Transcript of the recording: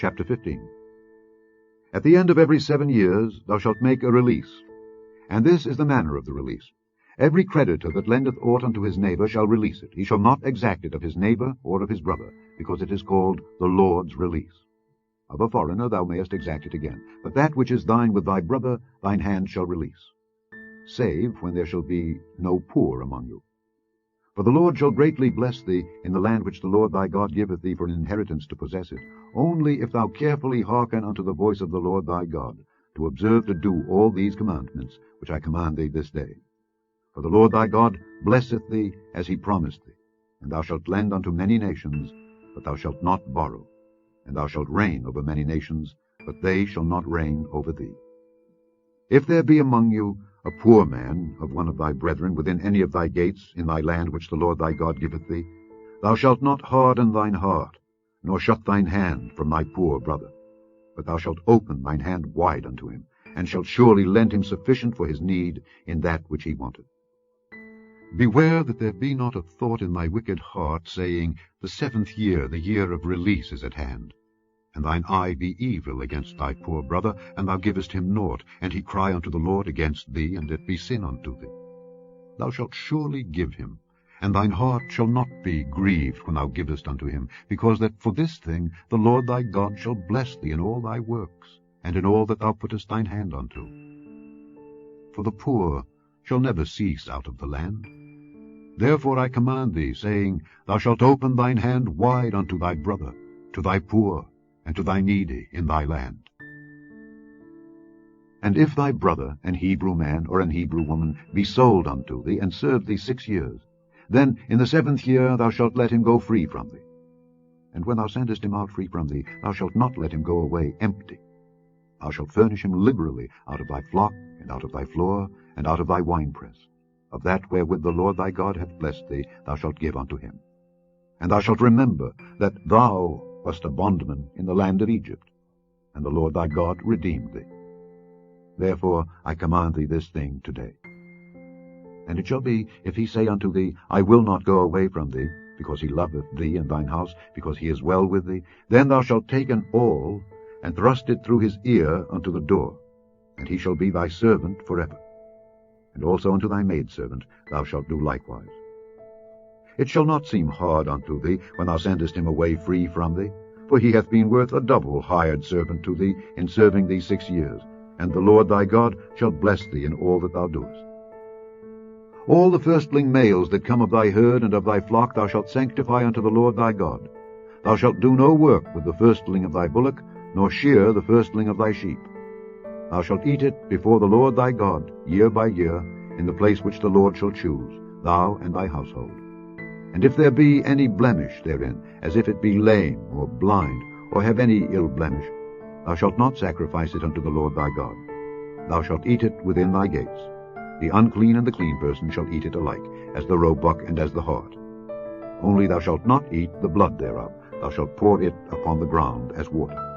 Chapter 15. At the end of every 7 years thou shalt make a release. And this is the manner of the release. Every creditor that lendeth aught unto his neighbor shall release it. He shall not exact it of his neighbor or of his brother, because it is called the Lord's release. Of a foreigner thou mayest exact it again, but that which is thine with thy brother thine hand shall release, save when there shall be no poor among you. For the Lord shall greatly bless thee in the land which the Lord thy God giveth thee for an inheritance to possess it, only if thou carefully hearken unto the voice of the Lord thy God, to observe to do all these commandments which I command thee this day. For the Lord thy God blesseth thee as he promised thee, and thou shalt lend unto many nations, but thou shalt not borrow. And thou shalt reign over many nations, but they shall not reign over thee. If there be among you a poor man of one of thy brethren within any of thy gates in thy land which the Lord thy God giveth thee, thou shalt not harden thine heart, nor shut thine hand from thy poor brother, but thou shalt open thine hand wide unto him, and shalt surely lend him sufficient for his need in that which he wanteth. Beware that there be not a thought in thy wicked heart, saying, The 7th year, the year of release, is at hand. And thine eye be evil against thy poor brother, and thou givest him naught, and he cry unto the Lord against thee, and it be sin unto thee. Thou shalt surely give him, and thine heart shall not be grieved when thou givest unto him, because that for this thing the Lord thy God shall bless thee in all thy works, and in all that thou puttest thine hand unto. For the poor shall never cease out of the land. Therefore I command thee, saying, Thou shalt open thine hand wide unto thy brother, to thy poor, and to thy needy in thy land. And if thy brother, an Hebrew man or an Hebrew woman, be sold unto thee, and serve thee 6 years, then in the 7th year thou shalt let him go free from thee. And when thou sendest him out free from thee, thou shalt not let him go away empty. Thou shalt furnish him liberally out of thy flock, and out of thy floor, and out of thy winepress. Of that wherewith the Lord thy God hath blessed thee, thou shalt give unto him. And thou shalt remember that thou wast a bondman in the land of Egypt, and the Lord thy God redeemed thee. Therefore I command thee this thing today. And it shall be, if he say unto thee, I will not go away from thee, because he loveth thee and thine house, because he is well with thee, then thou shalt take an awl, and thrust it through his ear unto the door, and he shall be thy servant forever. And also unto thy maidservant thou shalt do likewise. It shall not seem hard unto thee when thou sendest him away free from thee, for he hath been worth a double hired servant to thee in serving thee 6 years, and the Lord thy God shall bless thee in all that thou doest. All the firstling males that come of thy herd and of thy flock thou shalt sanctify unto the Lord thy God. Thou shalt do no work with the firstling of thy bullock, nor shear the firstling of thy sheep. Thou shalt eat it before the Lord thy God, year by year, in the place which the Lord shall choose, thou and thy household. And if there be any blemish therein, as if it be lame, or blind, or have any ill blemish, thou shalt not sacrifice it unto the Lord thy God. Thou shalt eat it within thy gates. The unclean and the clean person shall eat it alike, as the roebuck and as the hart. Only thou shalt not eat the blood thereof. Thou shalt pour it upon the ground as water.